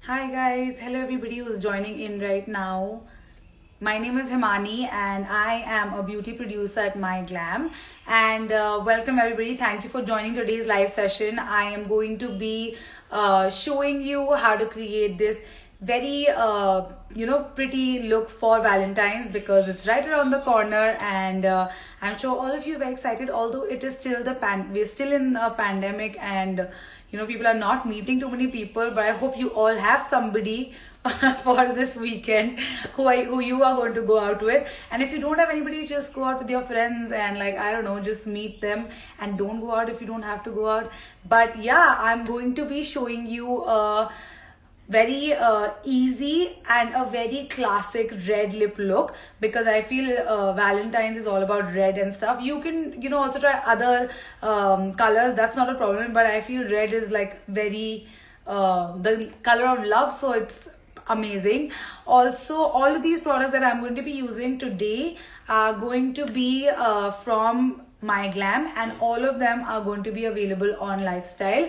Hi guys, hello everybody who's joining in right now. My name is Himani and I am a beauty producer at My Glam. And welcome everybody. Thank you for joining today's live session. I am going to be showing you how to create this very pretty look for Valentine's because it's right around the corner, and I'm sure all of you are very excited. Although it is still we're still in a pandemic, and people are not meeting too many people, but I hope you all have somebody for this weekend who you are going to go out with. And if you don't have anybody, just go out with your friends and, like, I don't know, just meet them, and don't go out if you don't have to go out. But yeah, I'm going to be showing you a very easy and a very classic red lip look, because I feel Valentine's is all about red and stuff. You can also try other colors, that's not a problem, but I feel red is like very the color of love, so it's amazing. Also, all of these products that I'm going to be using today are going to be from My Glam, and all of them are going to be available on Lifestyle,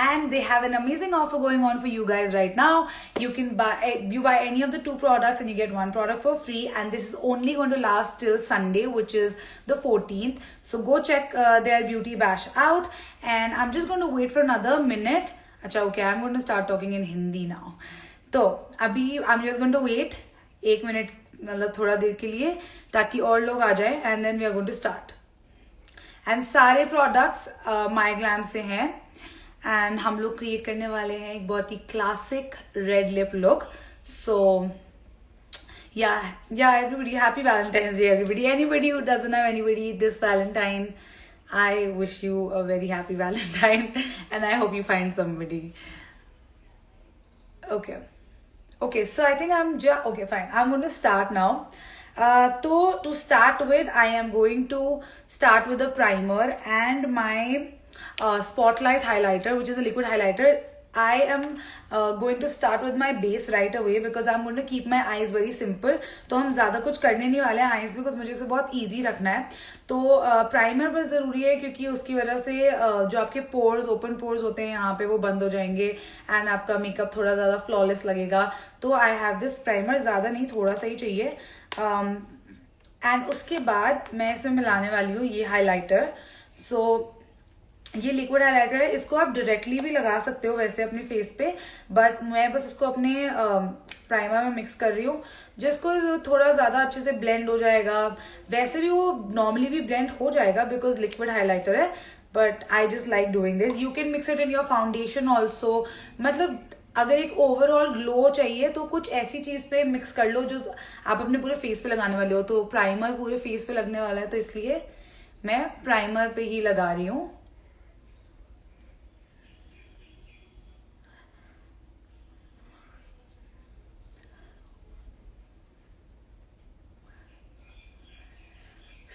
and they have an amazing offer going on for you guys right now. You can buy any of the two products and you get one product for free, and this is only going to last till Sunday, which is the 14th. So go check their beauty bash out, and I'm just going to wait for another minute. Okay, I'm going to start talking in Hindi now. तो अभी I'm just going to wait 1 minute, मतलब थोड़ा देर के लिए, ताकि और लोग आ जाए, and then we are going to start. And सारे प्रोडक्ट्स माई ग्लैम से हैं, एंड हम लोग क्रिएट करने वाले हैं एक बहुत ही classic red lip look. So yeah, everybody, happy Valentine's Day everybody. Anybody who doesn't have anybody this Valentine, I wish you a very happy Valentine and I hope you find somebody. Okay, so I think okay, fine, I'm going to start now. So to start with, I am going to start with a primer and my spotlight highlighter, which is a liquid highlighter. I am going to start with my base right away because I'm going to keep my eyes very simple. तो हम ज़्यादा कुछ करने नहीं वाले हैं eyes, because मुझे इसे बहुत easy रखना है. तो प्राइमर बस ज़रूरी है, क्योंकि उसकी वजह से जो आपके पोर्स, ओपन पोर्स होते हैं यहाँ पे, वो बंद हो जाएंगे एंड आपका मेकअप थोड़ा ज़्यादा फ्लॉलेस लगेगा. तो आई हैव दिस प्राइमर, ज़्यादा नहीं, थोड़ा सा ही चाहिए. एंड उसके बाद मैं इसमें मिलाने वाली हूँ ये हाइलाइटर. सो ये लिक्विड हाइलाइटर है, इसको आप डायरेक्टली भी लगा सकते हो वैसे अपने फेस पे, बट मैं बस इसको अपने प्राइमर में मिक्स कर रही हूँ, जिसको थोड़ा ज़्यादा अच्छे से ब्लेंड हो जाएगा. वैसे भी वो नॉर्मली भी ब्लेंड हो जाएगा बिकॉज लिक्विड हाइलाइटर है, but I just like doing this. You can mix it in your foundation also. मतलब अगर एक ओवरऑल ग्लो चाहिए तो कुछ ऐसी चीज पे मिक्स कर लो जो आप अपने पूरे फेस पे लगाने वाले हो. तो प्राइमर पूरे फेस पे लगने वाला है, तो इसलिए मैं प्राइमर पे ही लगा रही हूँ.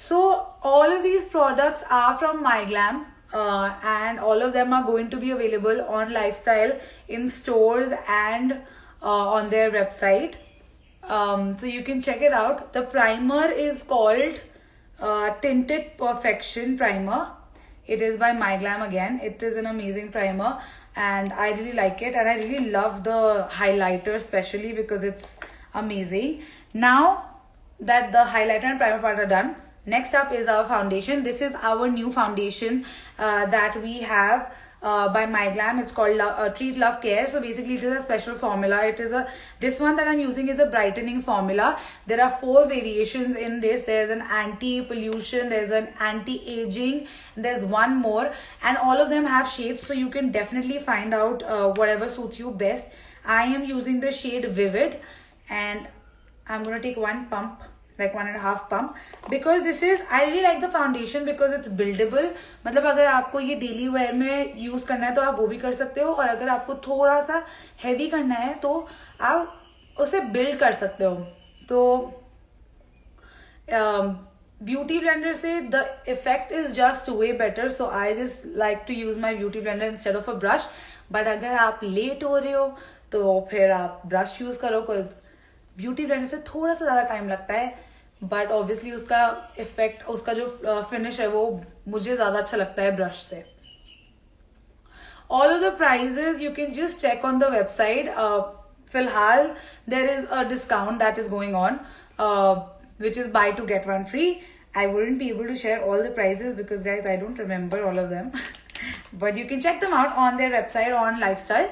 So all of these products are from My Glam. And all of them are going to be available on Lifestyle in stores and on their website. So you can check it out. The primer is called Tinted Perfection Primer. It is by My Glam again. It is an amazing primer and I really like it, and I really love the highlighter especially because it's amazing. Now that the highlighter and primer part are done, next up is our foundation. This is our new foundation that we have by My Glam. It's called Treat Love Care. So basically it is a special formula. This one that I'm using is a brightening formula. There are 4 variations in this. There's an anti-pollution, there's an anti-aging, there's one more, and all of them have shades, so you can definitely find out whatever suits you best. I am using the shade Vivid, and I'm going to take one pump, like 1.5 pump, because this is, I really like the foundation because it's buildable. मतलब अगर आपको ये daily wear में use करना है तो आप वो भी कर सकते हो, और अगर आपको थोड़ा सा हैवी करना है तो आप उसे बिल्ड कर सकते हो. तो ब्यूटी ब्लेंडर से the effect is just way better, so I just like to use my beauty blender instead of a brush. But अगर आप लेट हो रहे हो तो फिर आप ब्रश यूज करो, बिकॉज ब्यूटी ब्लेंडर से थोड़ा सा ज़्यादा टाइम लगता है, बट ऑब्वियसली उसका इफेक्ट, उसका जो फिनिश है वो मुझे ज़्यादा अच्छा लगता है ब्रश से. All of the prices you can just check on the website. Filhal, there is a discount that is going on, which is buy two get one free. I wouldn't be able to share all the prices because, guys, I don't remember all of them. But you can check them out on their website on Lifestyle.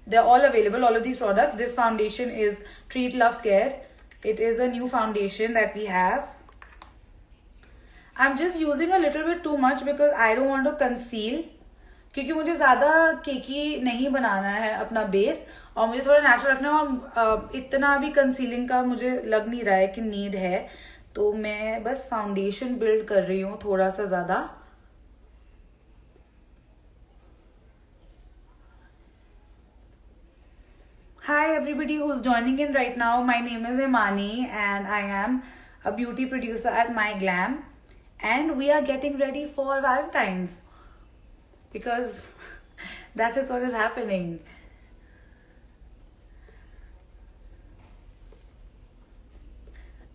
They're all available, all of these products. This foundation is Treat Love Care. It is a new foundation that we have. I'm just using a little bit too much because I don't want to conceal. क्योंकि मुझे ज़्यादा केकी नहीं बनाना है अपना base, और मुझे थोड़ा natural रखना है, और इतना भी कंसीलिंग का मुझे लग नहीं रहा है कि नीड है. तो मैं बस फाउंडेशन बिल्ड कर रही हूँ थोड़ा सा ज़्यादा. Hi everybody who's joining in right now. My name is Himani and I am a beauty producer at My Glam, and we are getting ready for Valentine's because that is what is happening.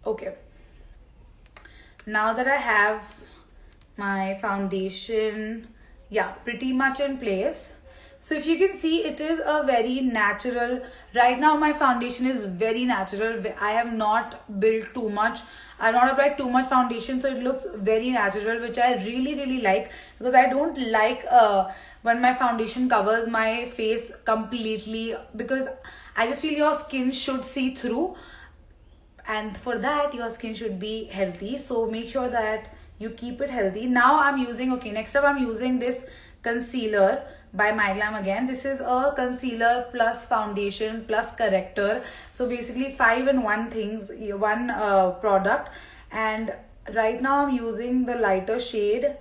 Okay. Now that I have my foundation, yeah, pretty much in place. So if you can see, it is a very natural. Right now my foundation is very natural. I have not built too much. I have not applied too much foundation, so it looks very natural, which I really like, because I don't like when my foundation covers my face completely, because I just feel your skin should see through, and for that your skin should be healthy. So make sure that you keep it healthy. Now I'm using, okay, next up I'm using this concealer by My Glam again. This is a concealer plus foundation plus corrector. So basically 5-in-1 things, one product. And right now I'm using the lighter shade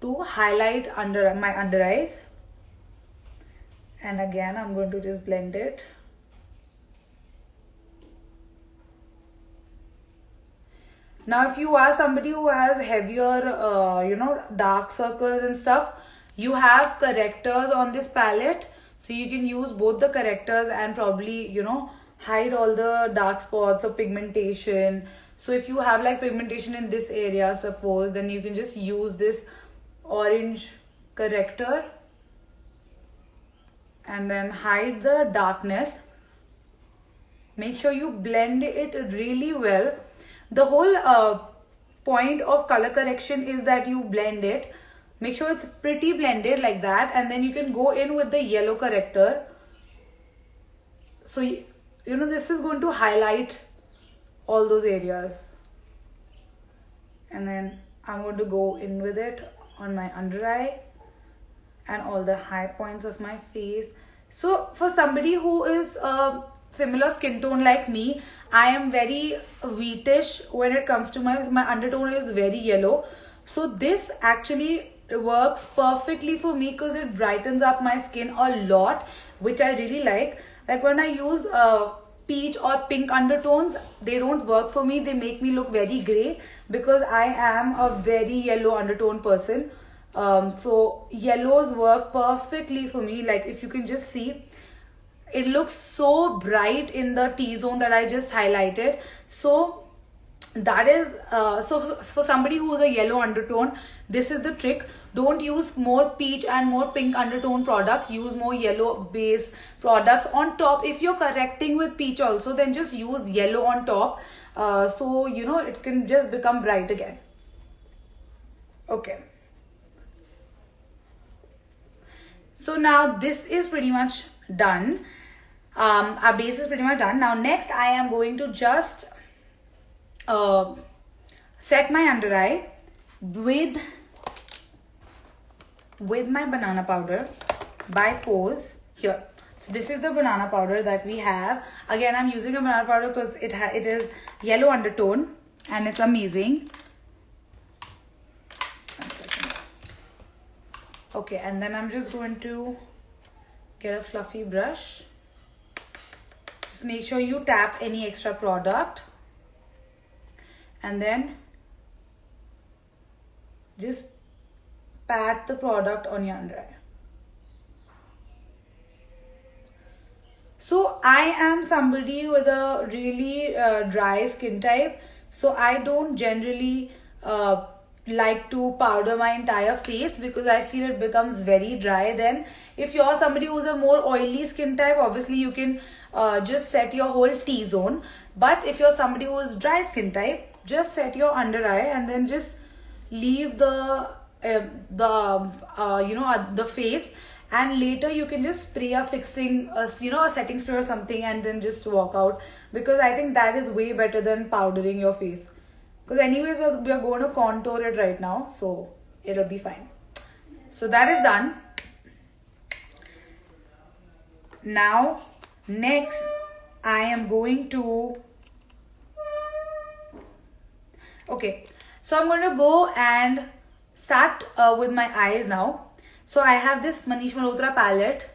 to highlight my under eyes. And again, I'm going to just blend it. Now, if you are somebody who has heavier, dark circles and stuff, you have correctors on this palette. So you can use both the correctors and probably, hide all the dark spots or pigmentation. So if you have like pigmentation in this area, suppose, then you can just use this orange corrector and then hide the darkness. Make sure you blend it really well. The whole point of color correction is that you blend it. Make sure it's pretty blended like that, and then you can go in with the yellow corrector. So, this is going to highlight all those areas. And then I'm going to go in with it on my under eye and all the high points of my face. So for somebody who is similar skin tone like me, I am very wheatish when it comes to my undertone is very yellow. So this actually works perfectly for me because it brightens up my skin a lot, which I really like. Like when I use peach or pink undertones, they don't work for me. They make me look very grey because I am a very yellow undertone person. So yellows work perfectly for me. Like if you can just see, it looks so bright in the T-zone that I just highlighted. So that is so for somebody who is a yellow undertone, this is the trick. Don't use more peach and more pink undertone products. Use more yellow base products on top. If you're correcting with peach also, then just use yellow on top. So it can just become bright again. Okay. So now this is pretty much done. Our base is pretty much done. Now next I am going to just set my under eye with my banana powder by Pose here. So this is the banana powder that we have. Again, I'm using a banana powder because it is yellow undertone and it's amazing. Okay, and then I'm just going to get a fluffy brush. Just make sure you tap any extra product. And then just pat the product on your under eye. So I am somebody with a really dry skin type. So I don't generally like to powder my entire face because I feel it becomes very dry then. If you're somebody who's a more oily skin type, obviously you can just set your whole T-zone. But if you're somebody who is dry skin type, just set your under eye and then just leave the face, and later you can just spray a fixing a setting spray or something and then just walk out, because I think that is way better than powdering your face. Because anyways, we are going to contour it right now, so it'll be fine. So that is done. Now next I am going to, okay, so I'm going to go and start with my eyes now. So I have this Manish Malhotra palette,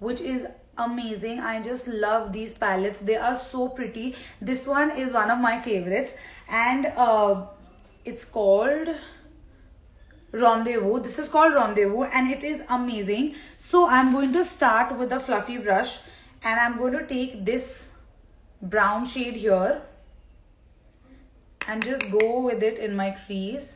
which is amazing. I just love these palettes. They are so pretty. This one is one of my favorites, and it's called Rendezvous. This is called Rendezvous, and it is amazing. So I'm going to start with a fluffy brush, and I'm going to take this brown shade here and just go with it in my crease.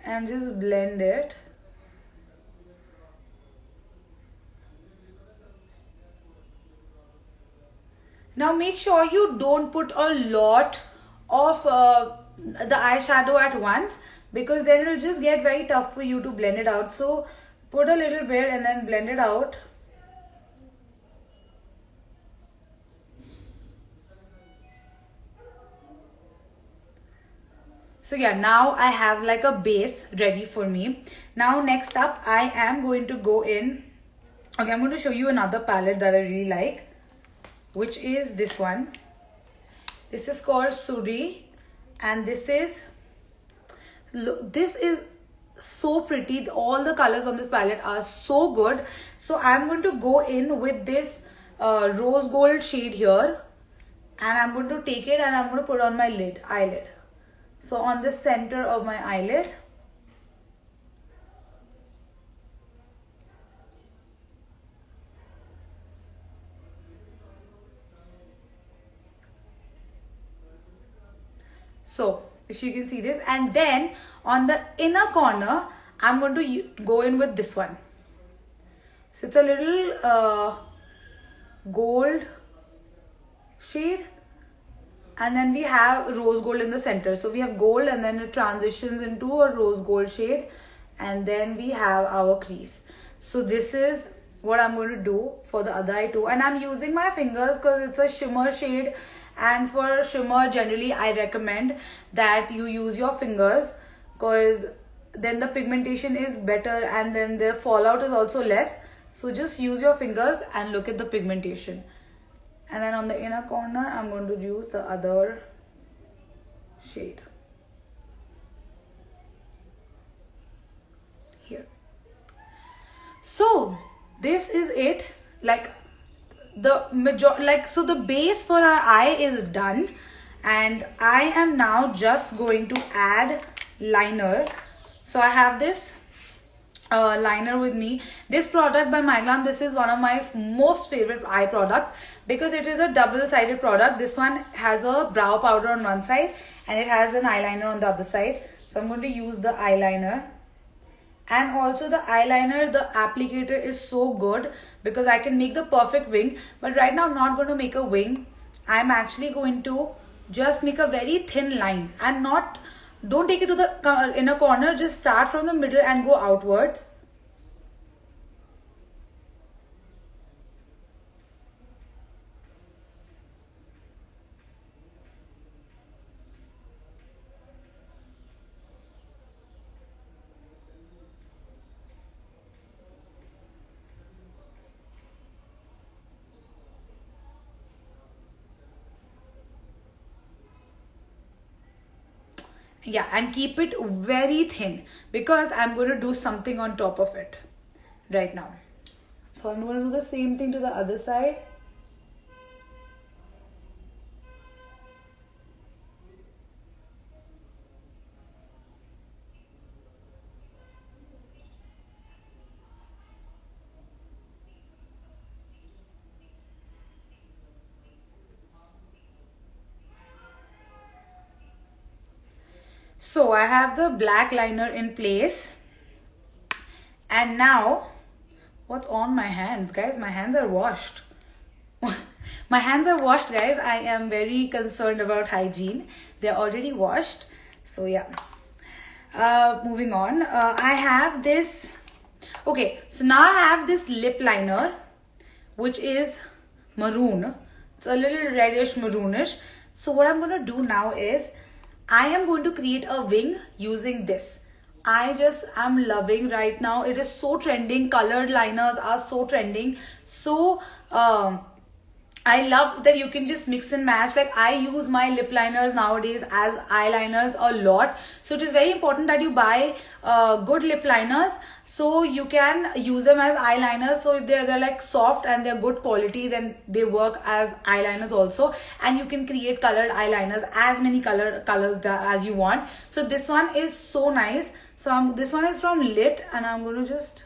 And just blend it. Now make sure you don't put a lot of the eyeshadow at once, because then it will just get very tough for you to blend it out. So put a little bit and then blend it out. So yeah, now I have like a base ready for me. Now next up I am going to go in. Okay, I'm going to show you another palette that I really like, which is this one. This is called Suri, and this is so pretty. All the colors on this palette are so good. So I'm going to go in with this rose gold shade here, and I'm going to take it and I'm going to put on my eyelid. So on the center of my eyelid. So if you can see this, and then on the inner corner I'm going to go in with this one. So it's a little gold shade, and then we have rose gold in the center. So we have gold and then it transitions into a rose gold shade, and then we have our crease. So this is what I'm going to do for the other eye too, and I'm using my fingers because it's a shimmer shade, and for shimmer generally I recommend that you use your fingers, because then the pigmentation is better and then the fallout is also less. So just use your fingers and look at the pigmentation. And then on the inner corner I'm going to use the other shade here. So this is it. Like so the base for our eye is done, and I am now just going to add liner. So I have this liner with me. This product by MyGlam, this is one of my most favorite eye products because it is a double-sided product. This one has a brow powder on one side and it has an eyeliner on the other side. So I'm going to use the eyeliner. And also the eyeliner, the applicator is so good because I can make the perfect wing. But right now I'm not going to make a wing. I'm actually going to just make a very thin line, and don't take it to the inner corner. Just start from the middle and go outwards. Yeah, and keep it very thin because I'm going to do something on top of it right now. So I'm going to do the same thing to the other side. So I have the black liner in place. And now, what's on my hands? Guys, my hands are washed. My hands are washed, guys. I am very concerned about hygiene. They're already washed. So yeah. Moving on. I have this. Okay, so now I have this lip liner, which is maroon. It's a little reddish maroonish. So what I'm going to do now is I am going to create a wing using this. I just am loving right now. It is so trending. Colored liners are so trending. So I love that you can just mix and match. Like, I use my lip liners nowadays as eyeliners a lot. So it is very important that you buy good lip liners so you can use them as eyeliners. So if they're like soft and they're good quality, then they work as eyeliners also. And you can create colored eyeliners, as many colors as you want. So this one is so nice. So this one is from Lit, and I'm going to just...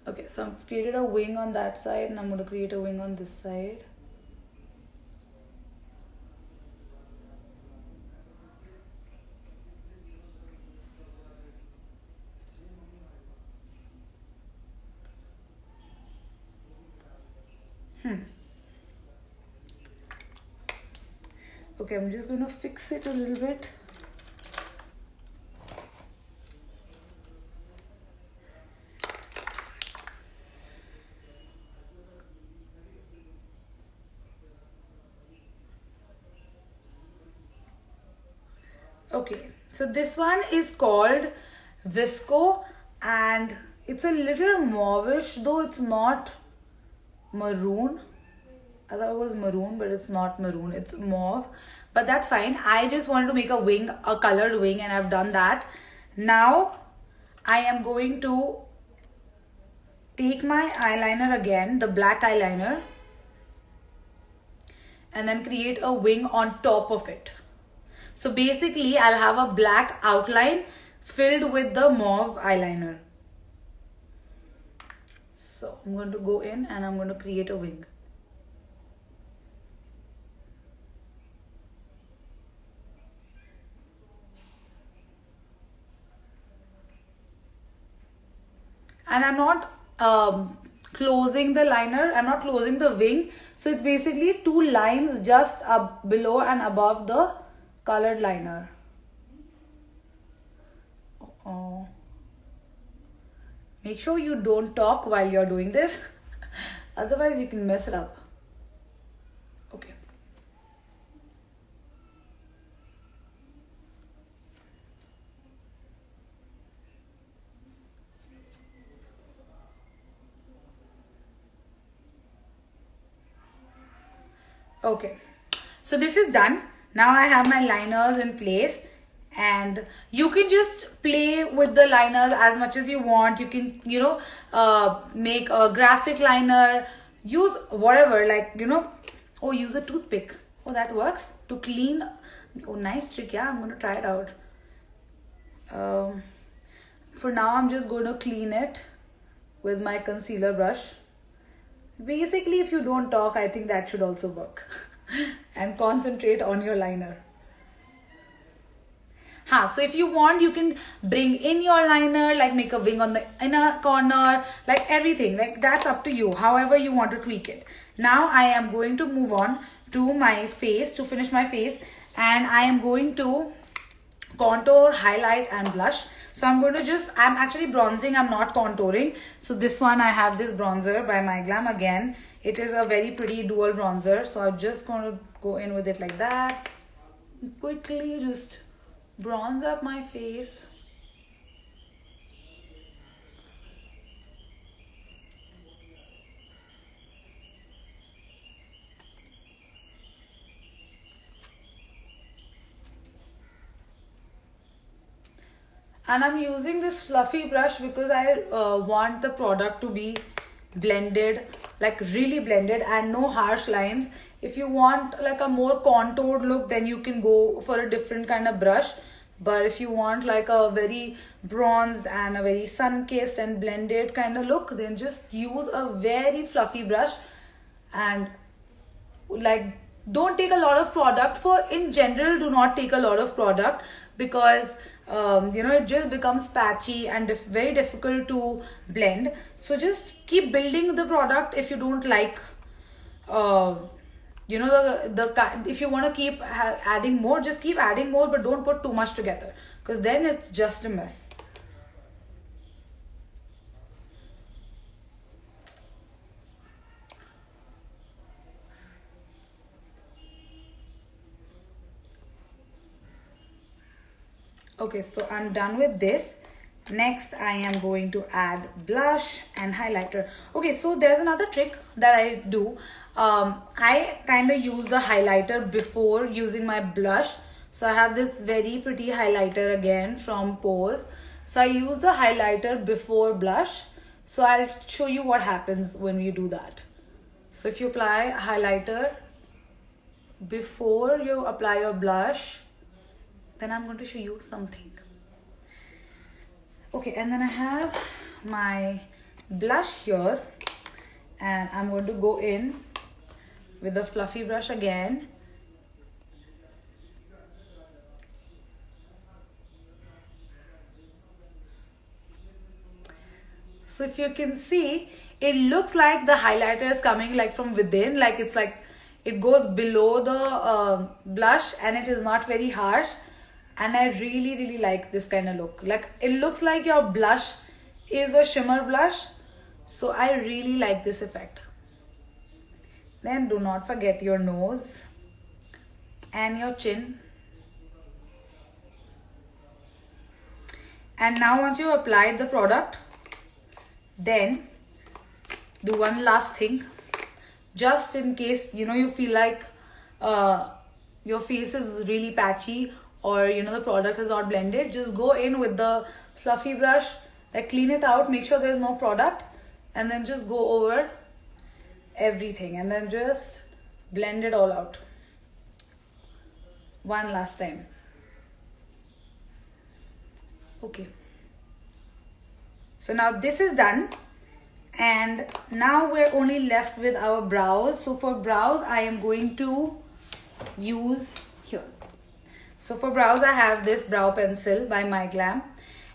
Okay, so I've created a wing on that side, and I'm going to create a wing on this side. Okay, I'm just going to fix it a little bit. Okay, so this one is called Visco, and it's a little mauvish, though it's not maroon. I thought it was maroon, but it's not maroon, it's mauve. But that's fine. I just wanted to make a wing, a colored wing, and I've done that. Now I am going to take my eyeliner again, the black eyeliner, and then create a wing on top of it. So basically, I'll have a black outline filled with the mauve eyeliner. So I'm going to go in and I'm going to create a wing. And I'm not closing the liner, I'm not closing the wing. So it's basically two lines just up below and above the colored liner. Oh. Make sure you don't talk while you're doing this. Otherwise you can mess it up. Okay. Okay, so this is done. Now I have my liners in place, and you can just play with the liners as much as you want. You can, make a graphic liner, use whatever, oh, use a toothpick. Oh, that works to clean. Oh, nice trick. Yeah, I'm going to try it out. For now, I'm just going to clean it with my concealer brush. Basically, if you don't talk, I think that should also work. And concentrate on your liner. So if you want, you can bring in your liner, like make a wing on the inner corner, like everything. Like, that's up to you, however you want to tweak it. Now I am going to move on to my face, to finish my face. And I am going to contour, highlight and blush. So I'm going to I'm actually bronzing, I'm not contouring. So this one, I have this bronzer by MyGlam again. It is a very pretty dual bronzer. So I'm just going to go in with it like that. Quickly just bronze up my face. And I'm using this fluffy brush because I want the product to be blended, like really blended, and no harsh lines. If you want like a more contoured look, then you can go for a different kind of brush. But if you want like a very bronzed and a very sun-kissed and blended kind of look, then just use a very fluffy brush and like don't take a lot of product. For in general, do not take a lot of product because it just becomes patchy and very difficult to blend. So just keep building the product. If you don't like if you want to keep adding more, just keep adding more, but don't put too much together because then it's just a mess. Okay, so I'm done with this. Next, I am going to add blush and highlighter. Okay, so there's another trick that I do. I kind of use the highlighter before using my blush. So I have this very pretty highlighter again from Pose. So I use the highlighter before blush. So I'll show you what happens when we do that. So if you apply highlighter before you apply your blush, then I'm going to show you something. Okay, and then I have my blush here and I'm going to go in with a fluffy brush again. So if you can see, it looks like the highlighter is coming like from within, like it's like it goes below the blush and it is not very harsh. And I really like this kind of look. Like it looks like your blush is a shimmer blush. So I really like this effect. Then do not forget your nose and your chin. And now once you applied the product, then do one last thing. Just in case, you feel like your face is really patchy or the product is not blended, just go in with the fluffy brush, like clean it out, make sure there's no product, and then just go over everything and then just blend it all out one last time. Okay, so now this is done and now we're only left with our brows. So for brows, I am going to use here. So for brows, I have this brow pencil by MyGlam,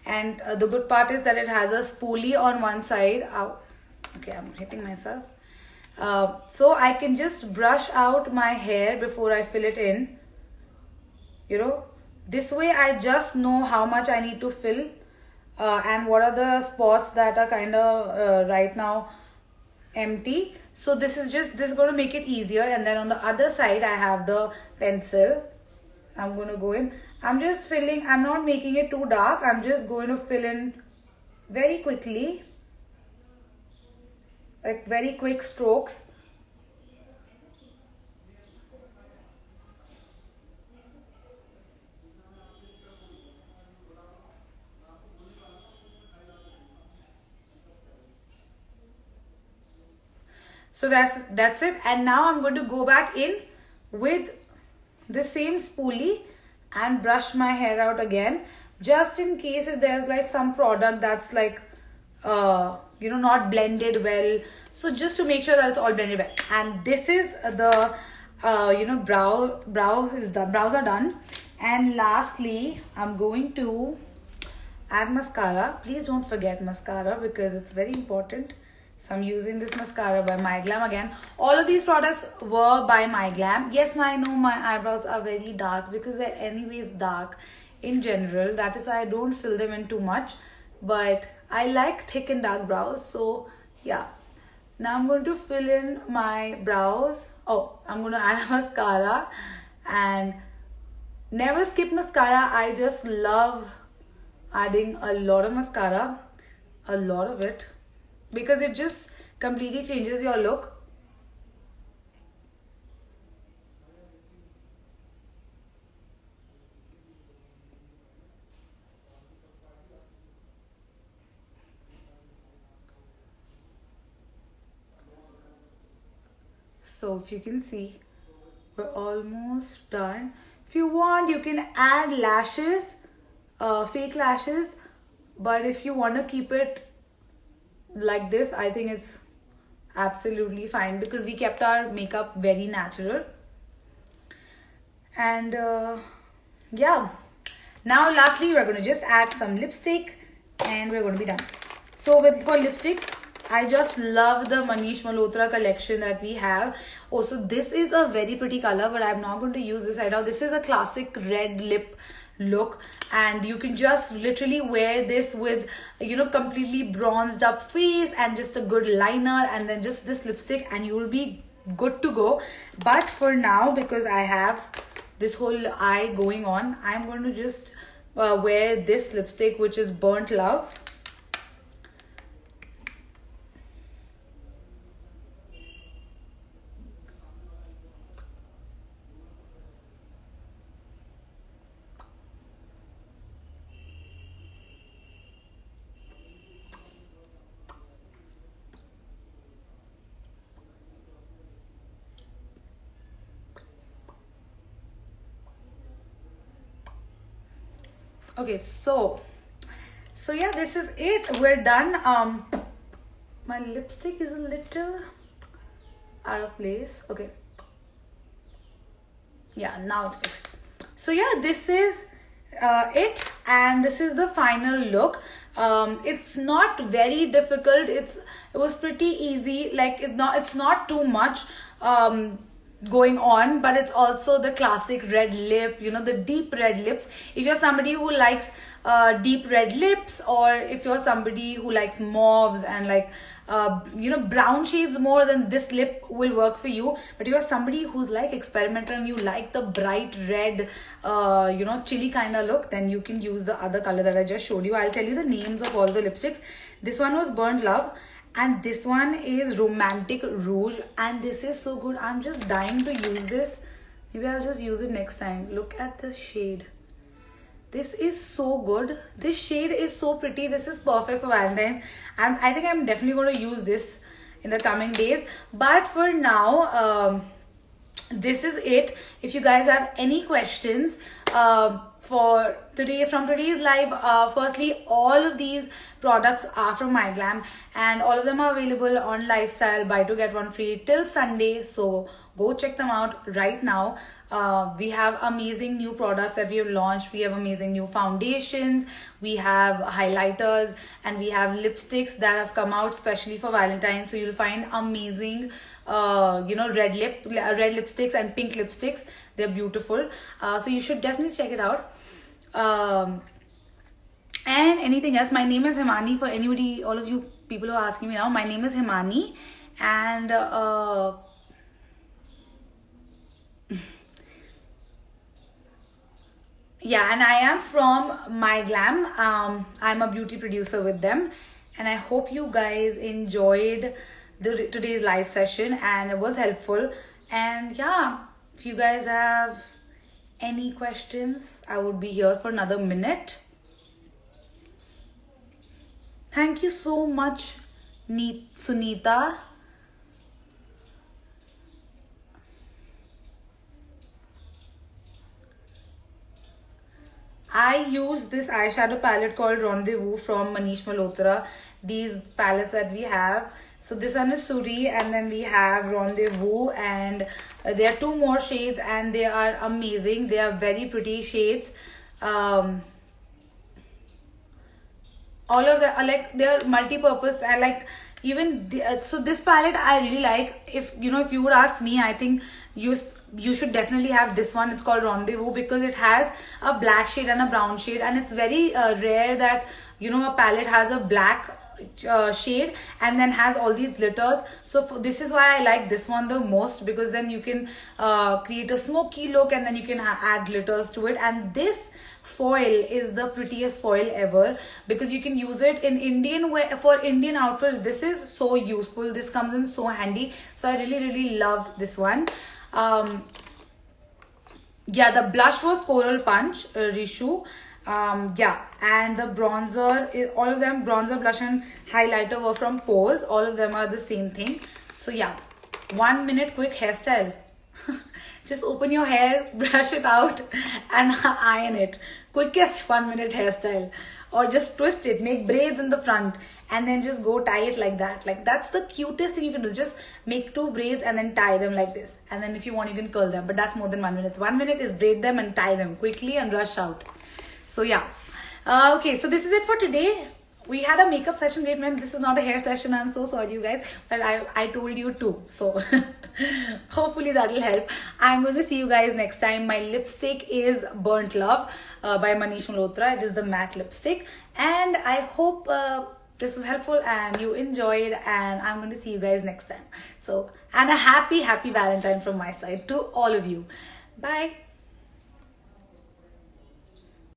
and the good part is that it has a spoolie on one side. Ow. Okay, I'm hitting myself. So I can just brush out my hair before I fill it in. This way I just know how much I need to fill and what are the spots that are kind of right now empty. So this is going to make it easier. And then on the other side, I have the pencil. I'm going to go in. I'm just filling. I'm not making it too dark. I'm just going to fill in very quickly. Like very quick strokes. So that's it. And now I'm going to go back in with the same spoolie and brush my hair out again, just in case if there's like some product that's like not blended well. So just to make sure that it's all blended well. And this is the brows are done. And lastly, I'm going to add mascara. Please don't forget mascara because it's very important. So I'm using this mascara by MyGlam again. All of these products were by MyGlam. Yes, I know my eyebrows are very dark because they're anyways dark in general. That is why I don't fill them in too much. But I like thick and dark brows. So yeah. Now I'm going to fill in my brows. Oh, I'm going to add mascara. And never skip mascara. I just love adding a lot of mascara. A lot of it. Because it just completely changes your look. So if you can see, we're almost done. If you want, you can add lashes, fake lashes. but if you want to keep it like this, I think it's absolutely fine because we kept our makeup very natural. And yeah, now lastly we're going to just add some lipstick and we're going to be done. So for lipsticks, I just love the Manish Malhotra collection that we have. Also, this is a very pretty color, but I'm not going to use this right now. This is a classic red lip look, and you can just literally wear this with, you know, completely bronzed up face and just a good liner and then just this lipstick and you will be good to go. But for now, because I have this whole eye going on, I'm going to just wear this lipstick, which is Burnt Love. Okay, so yeah, this is it. We're done. My lipstick is a little out of place. Okay, yeah, now it's fixed. So yeah, this is it, and this is the final look. It's not very difficult. It was pretty easy. Like it's not too much going on, but it's also the classic red lip, you know, the deep red lips. If you're somebody who likes deep red lips, or if you're somebody who likes mauves and like you know, brown shades more, then this lip will work for you. But if you're somebody who's like experimental and you like the bright red you know, chili kind of look, then you can use the other color that I just showed you. I'll tell you the names of all the lipsticks. This one was Burnt Love, and this one is Romantic Rouge, and this is so good. I'm just dying to use this. Maybe I'll just use it next time. Look at this shade. This is so good. This shade is so pretty. This is perfect for Valentine's. I think I'm definitely going to use this in the coming days. But for now, this is it. If you guys have any questions for today, from today's live, firstly, all of these products are from MyGlam, and all of them are available on Lifestyle, buy two get one free till Sunday. So go check them out right now. We have amazing new products that we have launched. We have amazing new foundations, we have highlighters, and we have lipsticks that have come out specially for Valentine's. So you'll find amazing you know, red lipsticks and pink lipsticks. They're beautiful. So you should definitely check it out. And anything else, my name is Himani. For anybody, all of you people who are asking me now, my name is Himani, and yeah, and I am from MyGlam. I'm a beauty producer with them, and I hope you guys enjoyed today's live session and it was helpful. And yeah, if you guys have any questions, I would be here for another minute. Thank you so much, Sunita. I use this eyeshadow palette called Rendezvous from Manish Malhotra. These palettes that we have. So this one is Suri, and then we have Rendezvous, and there are two more shades, and they are amazing. They are very pretty shades. All of them are like, they are multi-purpose. I like even so this palette I really like. If you know, if you would ask me, I think you should definitely have this one. It's called Rendezvous because it has a black shade and a brown shade, and it's very rare that, you know, a palette has a black shade and then has all these glitters. So this is why I like this one the most, because then you can create a smoky look and then you can add glitters to it. And this foil is the prettiest foil ever because you can use it in Indian wear, for Indian outfits. This is so useful. This comes in so handy. So I really love this one. Yeah, the blush was Coral Punch, Rishu. Yeah, and the bronzer is, all of them, bronzer, blush and highlighter were from Pose. All of them are the same thing. So yeah, 1 minute quick hairstyle. Just open your hair, brush it out and iron it. Quickest 1 minute hairstyle. or just twist it, make braids in the front, and then just go tie it like that. Like, that's the cutest thing you can do. Just make 2 braids and then tie them like this, and then if you want you can curl them, but that's more than 1 minute. 1 minute is braid them and tie them quickly and rush out. So yeah, okay, so this is it for today. We had a makeup session, great man. This is not a hair session, I'm so sorry you guys, but I told you too, so hopefully that will help. I'm going to see you guys next time. My lipstick is Burnt Love by Manish Malhotra. It is the matte lipstick, and I hope this was helpful and you enjoyed, and I'm going to see you guys next time. So, and a happy Valentine from my side to all of you. Bye.